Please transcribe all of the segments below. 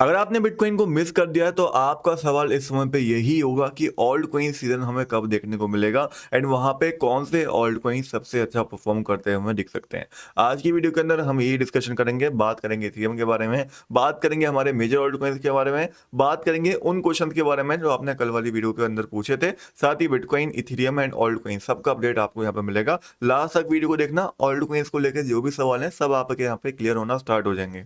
अगर आपने बिटकॉइन को मिस कर दिया है तो आपका सवाल इस समय पे यही होगा कि ऑल्ट कॉइन सीजन हमें कब देखने को मिलेगा एंड वहां पे कौन से ऑल्ट कॉइन सबसे अच्छा परफॉर्म करते हुए हमें दिख सकते हैं। आज की वीडियो के अंदर हम यही डिस्कशन करेंगे, बात करेंगे इथेरियम के बारे में, बात करेंगे हमारे मेजर ऑल्ट कॉइन्स के बारे में, बात करेंगे उन क्वेश्चन के बारे में जो आपने कल वाली वीडियो के अंदर पूछे थे। साथ ही Bitcoin, Ethereum and altcoin सबका अपडेट आपको यहाँ पे मिलेगा। लास्ट तक वीडियो को देखना, ऑल्ट कॉइन्स को लेकर जो भी सवाल है सब आपके यहाँ पे क्लियर होना स्टार्ट हो जाएंगे।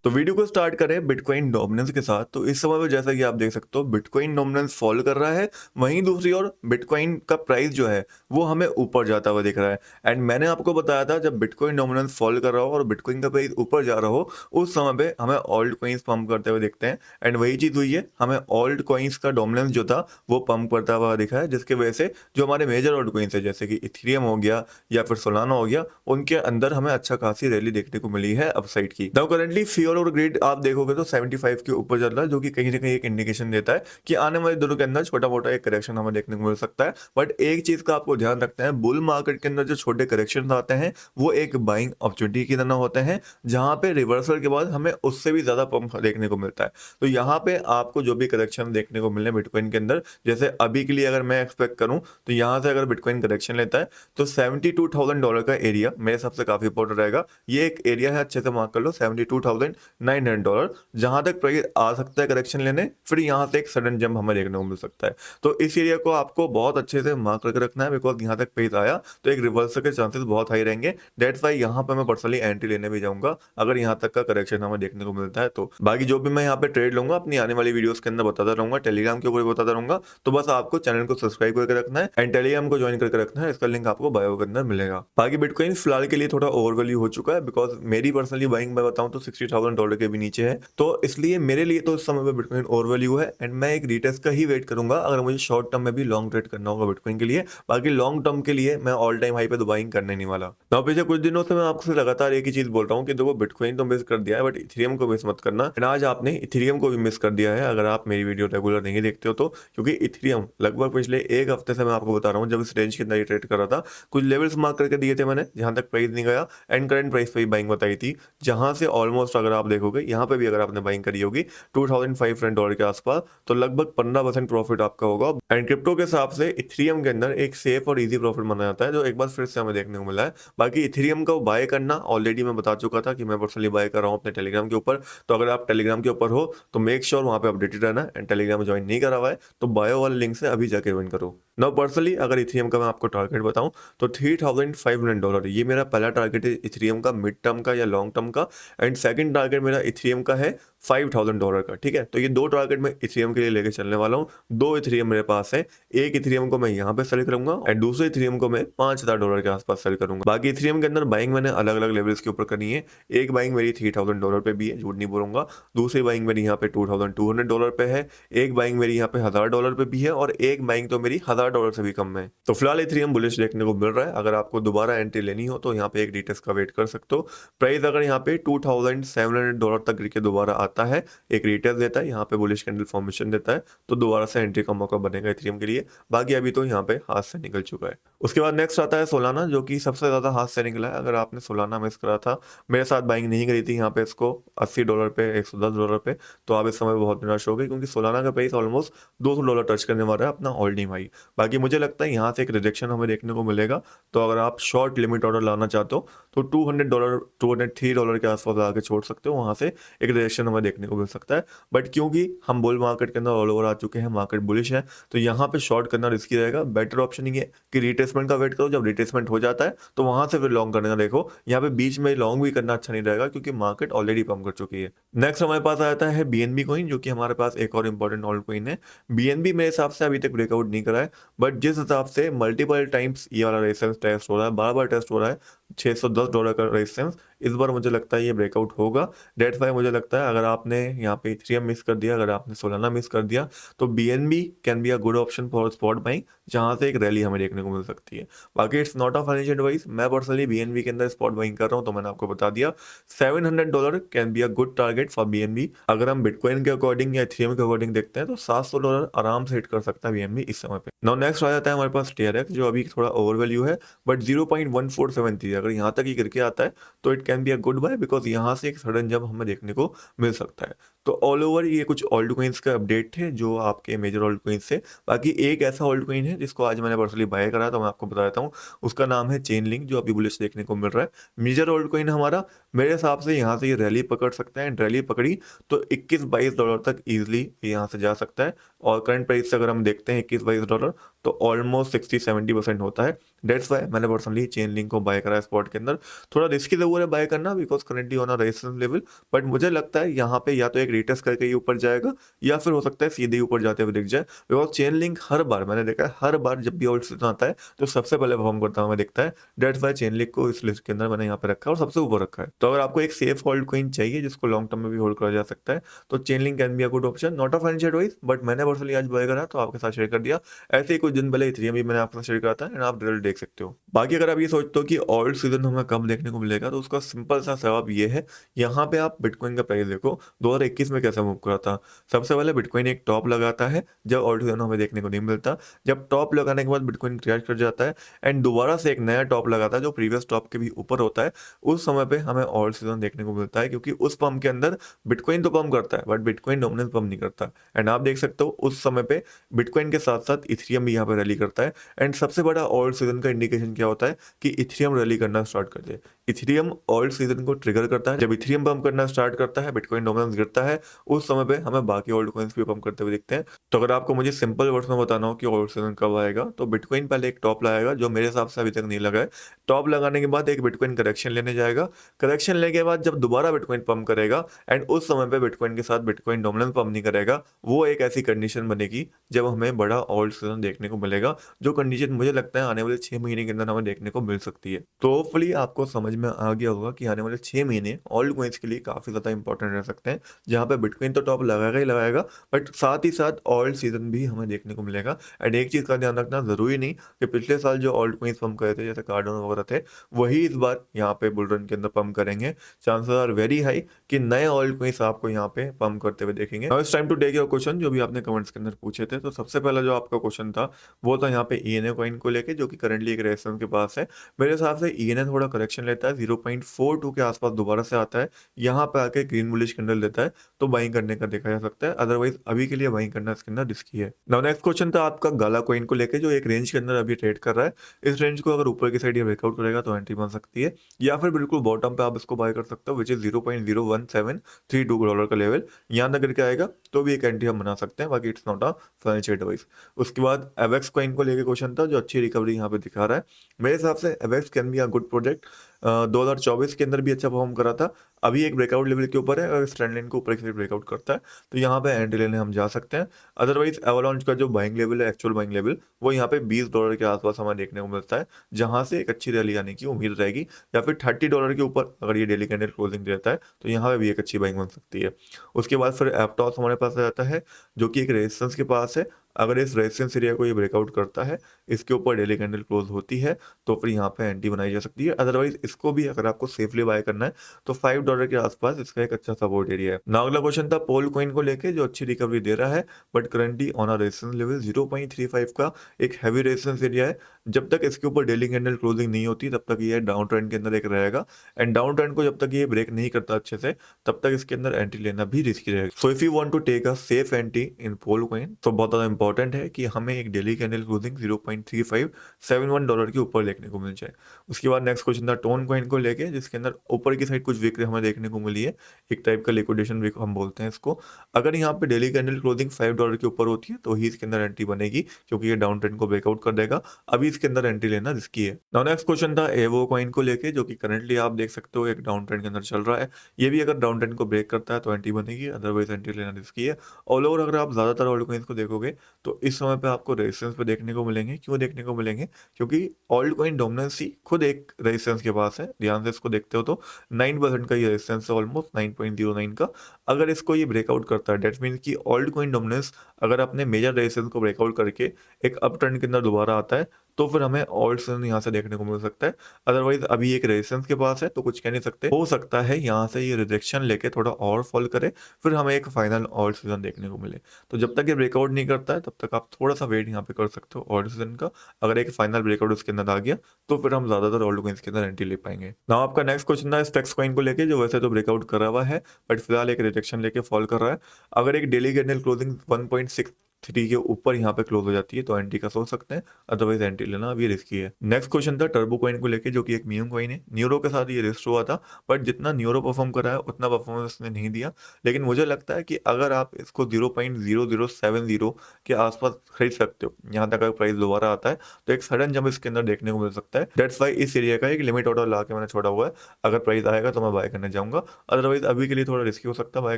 तो वीडियो को स्टार्ट करें बिटकॉइन डोमिनेंस के साथ। तो इस समय पे जैसा कि आप देख सकते हो बिटकॉइन डोमिनेंस फॉल कर रहा है, वहीं दूसरी ओर बिटकॉइन का प्राइस जो है वो हमें ऊपर जाता हुआ दिख रहा है। एंड मैंने आपको बताया था जब बिटकॉइन डोमिनेंस फॉल कर रहा हो और बिटकॉइन का प्राइस ऊपर जा रहा हो उस समय पे हमें ऑल्ट कॉइन्स पंप करते हुए दिखते हैं। एंड वही चीज हुई है, हमें ऑल्ट कॉइन्स का डोमिनेंस जो था वो पंप करता हुआ दिखा है, जिसकी वजह से जो हमारे मेजर ऑल्ट कॉइन्स है जैसे कि इथेरियम हो गया या फिर सोलाना हो गया, उनके अंदर हमें अच्छा खासी रैली देखने को मिली है अपसाइड की। नाउ करंटली फियर और ग्रीड आप देखोगे तो 75 के ऊपर चल रहा है, जो कि कहीं ना कहीं एक इंडिकेशन देता है कि आने वाले दिनों के अंदर छोटा मोटा एक करेक्शन हमें देखने को मिल सकता है। बट एक चीज का आपको ध्यान रखना है, बुल मार्केट के अंदर जो छोटे करेक्शन आते हैं वो एक बाइंग अपॉर्चुनिटी की तरह होते हैं, जहां पे रिवर्सल के बाद हमें उससे भी ज्यादा पंप देखने को मिलता है। तो यहाँ पे आपको जो भी करेक्शन देखने को मिलने बिटकॉइन के अंदर, जैसे अभी के लिए अगर मैं एक्सपेक्ट करूं तो यहाँ से अगर बिटकॉइन करेक्शन लेता है तो $72,000 का एरिया मेरे हिसाब से काफी इंपॉर्टेंट रहेगा। ये एक एरिया है, अच्छे से मार्क कर लो, $72,900, जहां तक प्राइस आ सकता है करेक्शन लेने, फिर यहाँ से एक सडन जंप हमें देखने को मिल सकता है। तो इस एरिया को आपको बहुत अच्छे से मार्क करके रखना है, बिकॉज यहाँ तक प्राइस आया तो एक रिवर्सल के चांसेस बहुत हाई रहेंगे। डेट्स वाई यहाँ पे मैं पर्सनली एंट्री लेने भी जाऊंगा अगर यहाँ तक का करेक्शन हमें देखने को मिलता है। तो बाकी जो भी मैं यहाँ पे ट्रेड लूंगा अपनी आने वाली वीडियोस के अंदर बताता रहूंगा, टेलीग्राम के ऊपर भी बताता रहूंगा। तो बस आपको चैनल को सब्सक्राइब करके रखना है एंड टेलीग्राम को ज्वाइन करके रखना है, इसका लिंक आपको बायो के अंदर मिलेगा। बाकी बिटकॉइन फिलहाल के लिए थोड़ा ओवर वैल्यू हो चुका है, बिकॉज मेरी पर्सनली बाइंग मैं बताऊं तो $60,000 के भी नीचे है। तो इसलिए मेरे लिए तो इस समय पे बिटकॉइन ओवर वैल्यू है एंड मैं एक रीटेस्ट का ही वेट करूंगा अगर मुझे शॉर्ट टर्म में भी लॉन्ग ट्रेड करना होगा बिटकॉइन के लिए। बाकी लॉन्ग टर्म के लिए मैं ऑल टाइम हाई पे तो बाइंग करने नहीं वाला। तो पिछले कुछ दिनों से मैं आपको लगातार एक ही चीज बोल रहा हूँ कि देखो बिटकॉइन तो मिस कर दिया है बट इथेरियम को मिस मत करना। एंड आज आपने इथेरियम को भी मिस कर दिया है अगर आप मेरी वीडियो रेगुलर नहीं देखते हो तो, क्योंकि इथेरियम लगभग पिछले एक हफ्ते से मैं आपको बता रहा हूँ जब इस रेंज के अंदर ट्रेड कर रहा था, कुछ लेवल्स मार्क करके दिए थे मैंने जहां तक प्राइस नहीं गया एंड करंट प्राइस पे ही बाइंग बताई थी, जहां से ऑलमोस्ट अगर आप देखोगे यहाँ पे भी अगर आपने बाइंग करी होगी $2,500 के आसपास, तो लगभग 15% प्रॉफिट आपका होगा। एंड क्रिप्टो के हिसाब से इथेरियम के अंदर एक सेफ और इजी प्रॉफिट माना जाता है, जो एक बार फिर से हमें देखने को मिला है। बाकी इथेरियम का बाय करना ऑलरेडी मैं बता चुका था कि मैं पर्सनली बाय कर रहा हूँ अपने टेलीग्राम के ऊपर। तो अगर आप टेलीग्राम के ऊपर हो तो मेक श्योर वहां पे अपडेटेड रहना एंड टेलीग्राम ज्वाइन नहीं करा हुआ है तो बायो वाले लिंक से अभी जाके ज्वाइन करो। नाउ पर्सनली अगर इथेरियम का मैं आपको टारगेट बताऊं तो $3,500 ये मेरा पहला टारगेट है इथेरियम का, मिड टर्म का या लॉन्ग टर्म का। एंड सेकंड टारगेट मेरा इथेरियम का है $5,000 का। ठीक है, तो ये दो टारगेट मैं इथेरियम के लिए लेके चलने वाला हूँ। दो इथेरियम मेरे पास है, एक इथेरियम को मैं यहाँ पे सेल करूंगा एंड दूसरे इथेरियम को मैं $5,000 के आसपास सेल करूंगा। बाकी इथेरियम के अंदर बाइंग मैंने अलग अलग लेवल्स के ऊपर करनी है। एक बाइंग मेरी $3,000 पे भी है, झूठ नहीं बोलूंगा। दूसरी बाइंग मेरी यहाँ पे $2,200 पे है। एक बाइंग मेरी यहाँ पे $1,000 पे भी है और एक बाइंग तो मेरी $1,000 से भी कम है। तो फिलहाल इथेरियम बुलिश देखने को मिल रहा है। अगर आपको दोबारा एंट्री लेनी हो तो यहाँ पे एक डिटेक्स का वेट कर सकते हो। प्राइस अगर यहाँ पे $2,700 तक गिर के दोबारा आता है, एक रिटेस्ट देता है, यहाँ पे बुलिश कैंडल फॉर्मेशन देता है, तो दोबारा से एंट्री का मौका बनेगा इथेरियम के लिए। बाकी अभी तो यहाँ पे हाथ से निकल चुका है। उसके बाद नेक्स्ट आता है सोलाना, जो कि सबसे ज्यादा हाथ से निकला है। अगर आपने सोलाना मिस करा था, मेरे साथ बाइंग नहीं करी थी यहाँ पे इसको $80 पे, $110 पे, तो आप इस समय बहुत निराश हो गए, क्योंकि सोलाना का प्राइस ऑलमोस्ट $200 टच करने वाला है अपना ऑल टाइम हाई। बाकी मुझे लगता है यहाँ से एक रिजेक्शन हमें देखने को मिलेगा। तो अगर आप शॉर्ट लिमिट ऑर्डर लाना चाहते हो तो $200 $203 के आसपास आके छोड़ सकते हो, वहां से एक रिजेक्शन हमें देखने को मिल सकता है। बट क्योंकि हम बुल मार्केट के अंदर ऑल ओवर आ चुके हैं, मार्केट बुलिश है, तो यहाँ पे शॉर्ट करना रिस्की रहेगा। बेटर ऑप्शन ये कि रिट्रेसमेंट का वेट करो, जब रिट्रेसमेंट हो जाता है तो वहां से फिर लॉन्ग करने का देखो। यहाँ पे बीच में लॉन्ग भी करना अच्छा नहीं रहेगा क्योंकि मार्केट ऑलरेडी पंप कर चुकी है। नेक्स्ट हमारे पास आता है बीएनबी कॉइन, जो कि हमारे पास एक और इंपॉर्टेंट ऑल्ट कॉइन है। बीएनबी मेरे हिसाब से अभी तक ब्रेकआउट नहीं करा है, बट जिस हिसाब से मल्टीपल टाइम्स ये वाला रेजिस्टेंस टेस्ट हो रहा है, बार बार टेस्ट हो रहा है, $610 का रेजिस्टेंस, इस बार मुझे लगता है ये ब्रेकआउट होगा। डेट फाइव मुझे लगता है अगर आपने यहाँ पे इथेरियम मिस कर दिया, अगर आपने सोलाना मिस कर दिया, तो BNB can be a good option for spot buying, जहां से एक रैली हमें देखने को मिल सकती है। बाकी it's not a financial advice, मैं पर्सनली बीएनबी के अंदर स्पॉट बाइंग कर रहा हूँ, तो मैंने आपको बता दिया $700 can be a good target for BNB. अगर हम बिटकॉइन के अकॉर्डिंग या इथेरियम के अकॉर्डिंग देखते हैं तो $700 आराम से हिट कर सकता है बीएनबी इस समय पे। नाउ नेक्स्ट आ जाता है हमारे पास TRX, जो अभी थोड़ा ओवर वैल्यू है, बट 0.1473 अगर यहाँ तक ही करके आता है तो it can be a good buy, because यहाँ से एक सडन जंप हमें देखने को मिल सकता है। तो ऑल ओवर ये कुछ ऑल्ट कॉइन्स का अपडेट थे जो आपके मेजर ऑल्ट कॉइन्स से। बाकी एक ऐसा ऑल्ट कॉइन है जिसको आज मैंने पर्सनली बाय करा, तो मैं आपको बता देता हूँ। उसका नाम है चेन लिंक, जो अभी बुलिश देखने को मिल रहा है। मेजर ऑल्ट कॉइन हमारा, मेरे हिसाब से यहाँ से ये रैली पकड़ सकता है, एंड रैली पकड़ी तो 21-22 डॉलर तक ईजिली यहाँ से जा सकता है। और करंट प्राइस से अगर हम देखते हैं 21-22 डॉलर, तो ऑलमोस्ट 60-70% होता है। डेट्स वाई मैंने पर्सनली चेन लिंक को बाय करा है स्पॉट के अंदर। थोड़ा रिस्की जरूर है बाय करना, because currently on a resistance level, but मुझे लगता है यहाँ पे या तो एक रिटेस्ट करके ही ऊपर जाएगा, या फिर हो सकता है सीधे ऊपर जाते हुए दिख जाए। बिकॉज चेन लिंक हर बार मैंने देखा है, हर बार जब भी ऑल्ट सीजन आता है तो सबसे पहले परफॉर्म करता हुआ दिखता है। डेट्स वाई चेन लिंक को इस लिस्ट के अंदर मैंने यहाँ पे रखा है और सबसे ऊपर रखा है। तो अगर आपको एक सेफ होल्ड कॉइन चाहिए जिसको लॉन्ग टर्म में भी होल्ड करा जा सकता है, तो chain link can be a good option. Not a financial advice, but मैंने पर्सनली आज बाय करा तो आपके साथ शेयर कर दिया। ऐसे ही कुछ दिन पहले इथेरियम भी मैंने आपके साथ शेयर करा था, एंड आप रिजल्ट देख सकते हो। बाकी अगर आप ये सोचते हो कि ऑल्ट सीजन हमें कब देखने को मिलेगा, तो उसका सिंपल सा जवाब ये है, यहाँ पे आप बिटकॉइन का प्राइस देखो 2021 में कैसे मूव करा था। सबसे पहले बिटकॉइन एक टॉप लगाता है जब ऑल्ट सीजन हमें देखने को नहीं मिलता। जब टॉप लगाने के बाद बिटकॉइन क्रैश कर जाता है, एंड दोबारा से एक नया टॉप लगाता है जो प्रीवियस टॉप के भी ऊपर होता है। उस समय पे हमें ऑल्ट सीजन देखने को मिलता है, क्योंकि उस पंप के अंदर बिटकॉइन तो पंप करता है बट बिटकॉइन डोमिनेंस पंप नहीं करता। एंड आप देख सकते हो उस समय पे बिटकॉइन के साथ साथ इथेरियम भी यहाँ पे रैली करता है। एंड सबसे बड़ा ऑल्ट सीजन का इंडिकेशन क्या होता है कि इथेरियम रैली करना स्टार्ट कर दे। इथेरियम ऑल्ट सीजन को ट्रिगर करता है। जब इथेरियम पंप करना स्टार्ट करता है, बिटकॉइन डोमिनेंस गिरता है, उस समय पे हमें बाकी ऑल्ट कॉइन्स भी पंप करते हुए दिखते हैं। तो अगर आपको मुझे सिंपल वर्ड्स में बताना हो कि ऑल्ट सीजन कब आएगा, तो बिटकॉइन पहले एक टॉप लगाएगा जो मेरे हिसाब से अभी तक नहीं लगा है। टॉप लगाने के बाद एक बिटकॉइन करेक्शन लेने जाएगा। करेक्शन लेने के बाद जब दोबारा बिटकॉइन पंप करेगा, एंड उस समय पे बिटकॉइन के साथ बिटकॉइन डोमिनेंस पंप नहीं करेगा, वो एक ऐसी कंडीशन बनेगी जब हमें बड़ा ऑल्ट सीजन देखने को मिलेगा। जो कंडीशन मुझे लगता है आने वाले 6 महीने के अंदर हमें देखने को मिल सकती है। तो होपफुली आपको समझ में आ गया होगा कि आने वाले 6 महीने ऑल्ट कॉइन्स के लिए काफी ज्यादा इंपॉर्टेंट रह सकते हैं, जहां पे बिटकॉइन तो टॉप लगाएगा ही लगाएगा, बट साथ ही साथ ऑल्ट सीजन भी हमें देखने को मिलेगा। एंड एक चीज का ध्यान रखना, जरूरी नहीं कि पिछले साल जो ऑल्ट कॉइन्स पंप करे थे जैसे कार्डोनो वगैरह थे, वही इस बार यहाँ पे बुल रन के अंदर पंप करेंगे। चांसेस आर वेरी हाई कि नए ऑल्ट कॉइन्स आपको यहाँ पे पंप करते हुए देखेंगे। Now it's time to take your question, जो भी आपने कमेंट्स के अंदर पूछे थे। तो सबसे पहला जो आपका क्वेश्चन था वो था यहाँ पे ईएनए कॉइन को लेके, जो कि करंटली एक रेजिस्टेंस के पास है। मेरे हिसाब से ईएनए थोड़ा करेक्शन लेता है, 0.42 के आसपास दोबारा से आता है, यहाँ पे आके ग्रीन बुलिश कैंडल देता है, तो बाइंग करने का देखा जा सकता है। अदरवाइज अभी के लिए बाइंग करना इसके अंदर रिस्की है। नाउ नेक्स्ट क्वेश्चन था आपका गाला कॉइन को लेके, जो एक रेंज के अंदर अभी ट्रेड कर रहा है। इस रेंज को अगर ऊपर की साइड ये ब्रेकआउट करेगा तो एंट्री बन सकती है, या फिर बिल्कुल बॉटम पे आप इसको बाय कर सकते हो, विच इज 0.01732 डॉलर का लेवल। यहाँ तक करके आएगा तो भी एक एंट्री हम बना सकते हैं। बाकी it's not a financial advice. उसके बाद एवेक्स कॉइन को लेके क्वेश्चन था, जो अच्छी रिकवरी यहाँ पे दिखा रहा है। मेरे हिसाब से Avax can be a good project. 2024 के अंदर भी अच्छा परफॉर्म करा था। अभी एक ब्रेकआउट लेवल के ऊपर है, अगर स्ट्रेंड लाइन को ऊपर की साइड ब्रेकआउट करता है तो यहाँ पे एंट्री लेने हम जा सकते हैं। अदरवाइज एवलांच का जो बाइंग लेवल है, एक्चुअल बाइंग लेवल, वो यहाँ पे $20 के आसपास हमें देखने को मिलता है, जहां से एक अच्छी रैली आने की उम्मीद रहेगी। या फिर $30 के ऊपर अगर ये डेली कैंडल क्लोजिंग देता है तो यहाँ पे भी एक अच्छी बाइंग बन सकती है। उसके बाद फिर एप्टॉस हमारे पास आ जाता है, जो कि एक रेजिस्टेंस के पास है। अगर इस रेजिस्टेंस एरिया को ये ब्रेकआउट करता है, इसके ऊपर डेली कैंडल क्लोज होती है, तो फिर यहाँ पे एंट्री बनाई जा सकती है। अदरवाइज इसको भी अगर आपको सेफली बाय करना है तो $5 के आसपास इसका एक अच्छा सपोर्ट एरिया है। नाउ अगला क्वेश्चन था पोल कॉइन को लेके, जो अच्छी रिकवरी दे रहा है, but currently on a resistance level 0.35 का एक हैवी रेजिस्टेंस एरिया है। जब तक इसके ऊपर डेली कैंडल क्लोजिंग नहीं होती तब तक ये डाउन ट्रेंड के अंदर एक रहेगा, एंड डाउन ट्रेंड को जब तक ये ब्रेक नहीं करता अच्छे से, तब तक इसके अंदर एंट्री लेना भी रिस्की रहेगा। So if you want to take a safe entry in poll coin, तो बहुत ज्यादा इंपॉर्टेंट है कि हमें एक डेली कैंडल क्लोजिंग 0.3571 के ऊपर देखने को मिल जाए। उसके बाद नेक्स्ट क्वेश्चन था टोन कॉइन को लेके, जिसके अंदर ऊपर की साइड कुछ वीक हमें देखने को मिली है, एक टाइप का लिक्विडेशन वीक हम बोलते हैं इसको। अगर यहाँ पे डेली कैंडल क्लोजिंग $5 के ऊपर होती है तो ही इसके अंदर एंट्री बनेगी, क्योंकि ये डाउन ट्रेंड को ब्रेकआउट कर देगा। अभी इसके अंदर एंट्री लेना रिस्की है। नाउ नेक्स्ट क्वेश्चन था एवो कॉइन को लेके, जो कि करंटली आप देख सकते हो एक डाउन ट्रेंड के अंदर चल रहा है। ये भी अगर डाउन ट्रेंड को ब्रेक करता है तो एंट्री बनेगी, अदरवाइज एंट्री लेना रिस्की है। ऑल ओवर अगर आप ज्यादातर ऑल्ट कॉइन्स को देखोगे तो इस समय पे आपको रेजिस्टेंस पे देखने को मिलेंगे। क्यों देखने को मिलेंगे? क्योंकि ऑल्ट कॉइन डोमिनेंसी खुद एक रेजिस्टेंस के पास है। ध्यान से इसको देखते हो तो 9% का ये रेजिस्टेंस है, ऑलमोस्ट 9.09 का। अगर इसको ये ब्रेकआउट करता है, डेट मीन्स कि ऑल्ट कॉइन डोमिनेंस अगर अपने मेजर रेजिस्टेंस को ब्रेकआउट करके एक अप ट्रेंड के अंदर दोबारा आता है, तो फिर हमें ऑल्ट सीजन यहाँ से देखने को मिल सकता है। अदरवाइज अभी एक रेजिस्टेंस के पास है तो कुछ कह नहीं सकते, हो सकता है यहाँ से ये रिजेक्शन लेके थोड़ा और फॉल करे, फिर हमें एक फाइनल ऑल्ट सीजन देखने को मिले। तो जब तक ये ब्रेकआउट नहीं करता है तब तक आप थोड़ा सा वेट यहाँ पे कर सकते हो ऑल्ट सीजन का। अगर एक फाइनल ब्रेकआउट उसके अंदर आ गया तो फिर हम ज्यादातर ऑल्ट कॉइन्स के अंदर एंट्री ले पाएंगे। नाउ आपका नेक्स्ट क्वेश्चन था स्टेक्स कॉइन को लेके, जो वैसे तो ब्रेकआउट करा हुआ है बट फिलहाल एक रिजेक्शन लेके फॉल कर रहा है। अगर एक डेली कैंडल क्लोजिंग 1.63 के ऊपर यहाँ पे क्लोज हो जाती है तो एंट्री का सोच सकते हैं, अदरवाइज एंट्री लेना अभी रिस्की है। नेक्स्ट क्वेश्चन था टर्बो कॉइन को लेके, जो कि एक मीम कॉइन है। न्यूरो के साथ ये रजिस्टर हुआ था बट जितना न्यूरो परफॉर्म करा है उतना परफॉर्मेंस इसने नहीं दिया। लेकिन मुझे लगता है कि अगर आप इसको 0.0070 के आसपास खरीद सकते हो, यहाँ तक अगर प्राइस दोबारा आता है तो एक सडन जंप इसके अंदर देखने को मिल सकता है। डेट्स वाई इस एरिया का एक लिमिट ऑर्डर ला के मैंने छोड़ा हुआ है, अगर प्राइस आएगा तो मैं बाय करने जाऊंगा। अदरवाइज अभी के लिए थोड़ा रिस्की हो सकता है बाय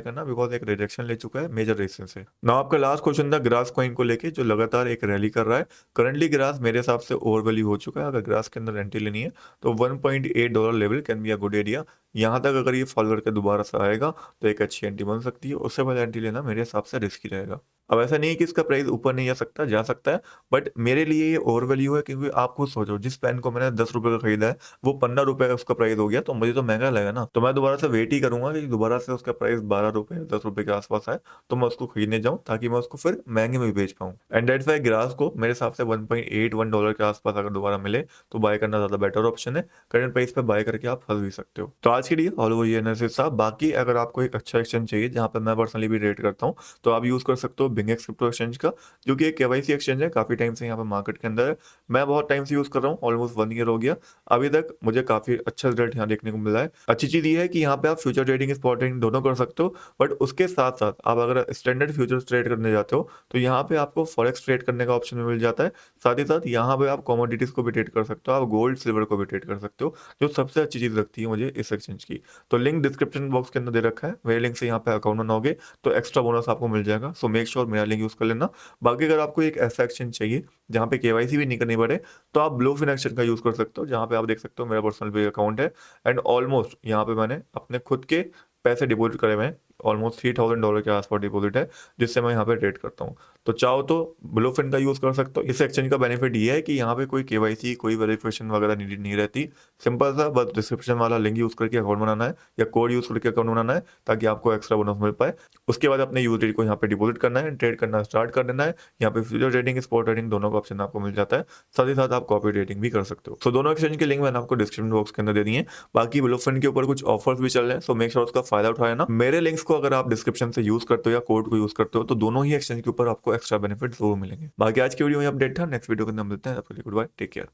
करना, बिकॉज एक रिजेक्शन ले चुका है मेजर रेजिस्टेंस से। ना आपका लास्ट क्वेश्चन था ग्रास कॉइन को लेके, जो लगातार एक रैली कर रहा है। करंटली ग्रास मेरे हिसाब से ओवर वैल्यू हो चुका है। अगर ग्रास के अंदर एंट्री लेनी है तो $1.8 level can be a good area. यहाँ तक अगर ये फॉल करके दोबारा से आएगा तो एक अच्छी एंट्री बन सकती है, उससे पहले एंट्री लेना मेरे हिसाब से रिस्की रहेगा। अब ऐसा नहीं है कि इसका प्राइस ऊपर नहीं जा सकता है, बट मेरे लिए ये ओवर वैल्यू है, क्योंकि आप खुद सोचो जिस पेन को मैंने 10 रुपए का खरीदा है वो 15 रुपए का उसका प्राइस हो गया, तो मुझे तो महंगा लगा ना। तो मैं दोबारा से वेट ही करूंगा कि दोबारा से उसका प्राइस 12 रुपए 10 रुपए के आसपास आए तो मैं उसको खरीदने जाऊं, ताकि मैं उसको फिर महंगे में भी बेच पाऊं। एंड डेट्स वाई ग्रास को मेरे हिसाब से $1.81 के आसपास अगर दोबारा मिले तो बाय करना ज्यादा बेटर ऑप्शन है। करंट प्राइस पे बाय करके आप फंस भी सकते हो। तो आज के लिए ऑल ओवर ये एनालिसिस था। बाकी अगर आपको एक अच्छा एक्सचेंज चाहिए जहां पे मैं पर्सनली भी रेट करता हूँ, तो आप यूज कर सकते हो बिंगेक्स क्रिप्टो एक्सचेंज का, जो कि एक केवाईसी एक्सचेंज है, काफी टाइम से यहाँ पे मार्केट के अंदर है। मैं बहुत टाइम से यूज कर रहा हूँ, ऑलमोस्ट 1 ईयर हो गया। अभी तक मुझे काफी अच्छा रिजल्ट यहाँ देखने को मिला है। अच्छी चीज ये है कि यहाँ पे आप फ्यूचर ट्रेडिंग स्पॉट ट्रेडिंग दोनों कर सकते हो, बट उसके साथ साथ आप अगर स्टैंडर्ड फ्यूचर्स ट्रेड करने जाते हो तो यहाँ पे आपको फॉरेक्स ट्रेड करने का ऑप्शन भी मिल जाता है। साथ ही साथ यहाँ पे आप कमोडिटीज को भी ट्रेड कर सकते हो, आप गोल्ड सिल्वर को भी ट्रेड कर सकते हो, जो सबसे अच्छी चीज लगती है मुझे इस एक्सचेंज की। तो लिंक डिस्क्रिप्शन बॉक्स के अंदर दे रखा है, मेरे लिंक से यहाँ पे अकाउंट बनाओगे तो एक्स्ट्रा बोनस आपको मिल जाएगा। सो मेक श्योर मेरा लिंक यूज कर लेना। बाकी अगर आपको एक ऐसा एक्सचेंज चाहिए जहाँ पे केवाईसी भी नहीं करनी पड़े, तो आप ब्लूफिन एक्सचेंज का यूज कर सकते हो, जहाँ पे आप देख सकते हो मेरा पर्सनल भी अकाउंट है। एंड ऑलमोस्ट यहाँ पे मैंने अपने खुद के पैसे डिपॉजिट करे हुए हैं, ऑलमोस्ट $3,000 के आसपास डिपॉजिट है, जिससे मैं यहाँ पे ट्रेड करता हूँ। तो चाहो तो ब्लूफिन का यूज कर सकते हो। इस एक्सचेंज का बेनिफिट ये है कि यहाँ पे कोई केवाईसी कोई वेरिफिकेशन वगैरह नीड नहीं रहती। सिंपल सा बस डिस्क्रिप्शन वाला लिंक यूज करके अकाउंट बनाना है या कोड यूज करके अकाउंट बनाना है, ताकि आपको एक्स्ट्रा बोनस मिल पाए। उसके बाद अपने यूज को यहाँ पे डिपॉजिट करना है, ट्रेड करना स्टार्ट कर देना है। यहाँ पे फ्यूचर ट्रेडिंग स्पॉट ट्रेडिंग दोनों का ऑप्शन आपको मिल जाता है। साथ ही साथ आप कॉपी ट्रेडिंग भी कर सकते हो। सो दोनों एक्सचेंज के लिंक मैंने आपको डिस्क्रिप्शन बॉक्स के अंदर दे दिए हैं। बाकी ब्लूफिन के ऊपर कुछ ऑफर्स भी चल रहे हैं, सो मेक श्योर उसका फायदा उठाए ना। मेरे लिंक्स को अगर आप डिस्क्रिप्शन से यूज करते हो या कोड को यूज करते हो तो दोनों ही एक्सचेंज के ऊपर आपको एक्स्ट्रा बेनिफिट जरूर मिलेंगे। बाकी आज की वीडियो में अपडेट था, नेक्स्ट वीडियो के अंदर मिलते हैं। Good bye, take care.